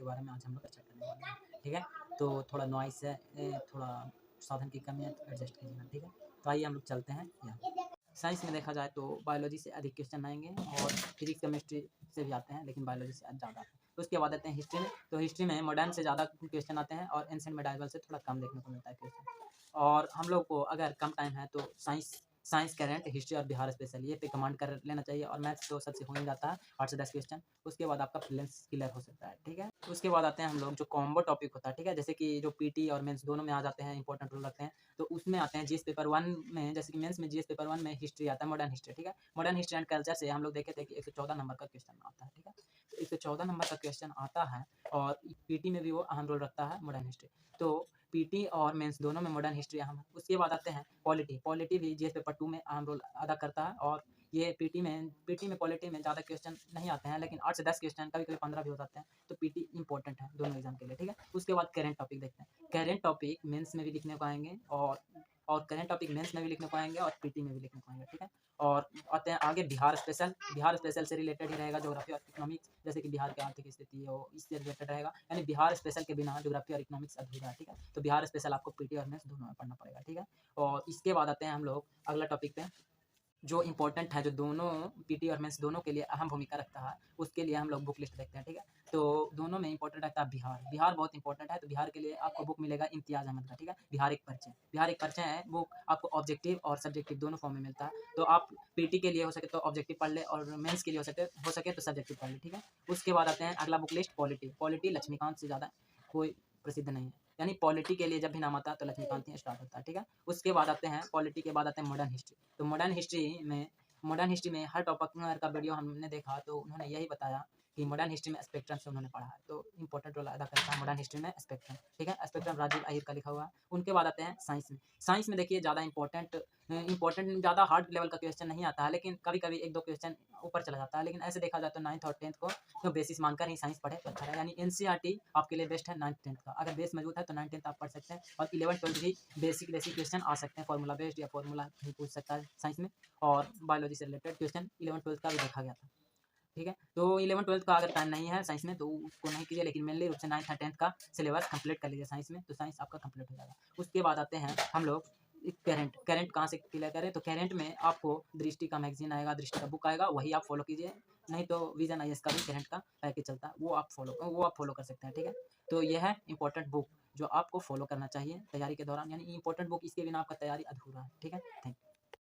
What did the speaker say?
बारे में आज हम लोग चर्चा करने वाले हैं, ठीक है। तो थोड़ा नॉइस है, थोड़ा साधन की कमी है तो एडजस्ट कीजिएगा, ठीक है। तो आइए हम लोग चलते हैं यहाँ। साइंस में देखा जाए तो बायोलॉजी से अधिक क्वेश्चन आएंगे और फिजिक्स केमिस्ट्री से भी आते हैं, लेकिन बायोलॉजी से ज़्यादा आते हैं। तो उसके बाद आते हैं हिस्ट्री में। तो हिस्ट्री में मॉडर्न से ज़्यादा क्वेश्चन आते हैं और एंशिएंट मेडाइवल से थोड़ा कम देखने को मिलता है क्वेश्चन। और हम लोग को अगर कम टाइम है तो साइंस साइंस करंट, हिस्ट्री और बिहार स्पेशल ये पे कमांड कर लेना चाहिए। और मैथ्स तो सबसे हो ही जाता है 8 से 10 क्वेश्चन। उसके बाद आपका प्रीलिम्स क्लियर हो सकता है, ठीक है। उसके बाद आते हैं हम लोग जो कॉम्बो टॉपिक होता है, ठीक है, जैसे कि जो पीटी और मेंस दोनों में आ जाते हैं, इंपॉर्टेंट रोल रखते हैं। तो उसमें आते हैं जीएस पेपर 1 में, जैसे कि मेंस में जीएस पेपर 1 में हिस्ट्री आता है, मॉडर्न हिस्ट्री, ठीक है। मॉडर्न हिस्ट्री एंड कल्चर से हम लोग देखे थे कि 114 नंबर का क्वेश्चन आता है, ठीक है। तो 114 नंबर का क्वेश्चन आता है और पीटी में भी वो अहम रोल रखता है, मॉडर्न हिस्ट्री। तो पीटी और मेंस दोनों में मॉडर्न हिस्ट्री अहम है। उसके बाद आते हैं पॉलिटी। पॉलिटी भी जीएस पेपर 2 में अहम रोल अदा करता है और ये पीटी में पॉलिटी में ज़्यादा क्वेश्चन नहीं आते हैं, लेकिन 8 से 10 क्वेश्चन, कभी-कभी 15 भी हो जाते हैं। तो पीटी इंपॉर्टेंट है दोनों एग्जाम के लिए, ठीक है। उसके बाद करंट टॉपिक देखते हैं। करंट टॉपिक मेंस में भी लिखने को आएँगे और करंट टॉपिक मेंस में भी लिखने को आएँगे और पीटी में भी लिखने को आएँगे, ठीक है। और आते हैं आगे बिहार स्पेशल। बिहार स्पेशल से रिलेटेड ही रहेगा ज्योग्राफी और इकोनॉमिक्स, जैसे कि बिहार की आर्थिक स्थिति हो, इससे रिलेटेड रहेगा। यानी बिहार स्पेशल के बिना ज्योग्राफी और इकोनॉमिक्स अधूरा है, ठीक है। तो बिहार स्पेशल आपको पीटी और मेंस दोनों में पढ़ना पड़ेगा, ठीक है। और इसके बाद आते हैं हम लोग अगला टॉपिक पे, जो इम्पोर्टेंट है, जो दोनों पीटी और मेंस दोनों के लिए अहम भूमिका रखता है, उसके लिए हम लोग बुक लिस्ट देखते हैं, ठीक है। तो दोनों में इंपॉर्टेंट रहता है बिहार। बिहार बहुत इंपॉर्टेंट है, तो बिहार के लिए आपको बुक मिलेगा इम्तियाज़ अहमद का, ठीक है। बिहार एक परिचय। बिहार एक परिचय है, वो आपको ऑब्जेक्टिव और सब्जेक्टिव दोनों फॉर्म में मिलता है। तो आप पीटी के लिए हो सके तो ऑब्जेक्टिव पढ़ ले और मेंस के लिए हो सके तो सब्जेक्टिव पढ़ ले, ठीक है। उसके बाद आते हैं अगला book list polity. Polity Laxmikanth से ज़्यादा कोई प्रसिद्ध नहीं है, यानी पॉलिटी के लिए जब भी नाम आता है तो लक्ष्मीकांत ही स्टार्ट होता है, ठीक है। उसके बाद आते हैं पॉलिटी के बाद आते हैं मॉडर्न हिस्ट्री। तो मॉडर्न हिस्ट्री में हर टॉपिक का वीडियो हमने देखा तो उन्होंने यही बताया कि मॉडर्न हिस्ट्री में स्पेक्ट्रम से उन्होंने पढ़ा है, तो इंपॉर्टेंट रोल अदा करता है मॉडर्न हिस्ट्री में स्पेक्ट्रम, ठीक है। स्पेक्ट्रम राजीव अहिर का लिखा हुआ है। उनके बाद आते हैं साइंस में। साइंस में देखिए ज़्यादा इंपॉर्टेंट ज़्यादा हार्ड लेवल का क्वेश्चन नहीं आता है, लेकिन कभी कभी एक दो क्वेश्चन ऊपर चला जाता है। लेकिन ऐसे देखा जाए तो 9th और 10th को तो बेसिस मानकर ही साइंस पढ़े तो अच्छा है। यानी एनसीईआरटी आपके लिए बेस्ट है 9th 10th का। अगर बेस मजबूत है तो 9th 10th आप पढ़ सकते हैं। और 11th 12th भी बेसिक बेसिक क्वेश्चन आ सकते हैं, फॉर्मूला बेस्ड या फॉर्मूला भी पूछ सकता है साइंस में। और बायोलॉजी से रिलेटेड क्वेश्चन 11th 12th का भी देखा गया था, ठीक है। तो 11th 12th का अगर टाइम नहीं है साइंस में तो उसको नहीं कीजिए, लेकिन मेनली रूप से 9th और 10th का सिलेबस कंप्लीट कर लीजिए साइंस में, तो साइंस आपका कंप्लीट हो जाएगा। उसके बाद आते हैं हम लोग करंट। करंट कहाँ से क्लियर करें, तो करंट में आपको दृष्टि का मैगजीन आएगा, दृष्टि का बुक आएगा, वही आप फॉलो कीजिए। नहीं तो विजन आईएएस का भी करंट का पैकेज चलता है, वो आप फॉलो कर सकते हैं, ठीक है। तो यह है इंपॉर्टेंट बुक जो आपको फॉलो करना चाहिए तैयारी के दौरान। यानी इंपॉर्टेंट बुक, इसके बिना आपका तैयारी अधूरा है, ठीक है। Thank you.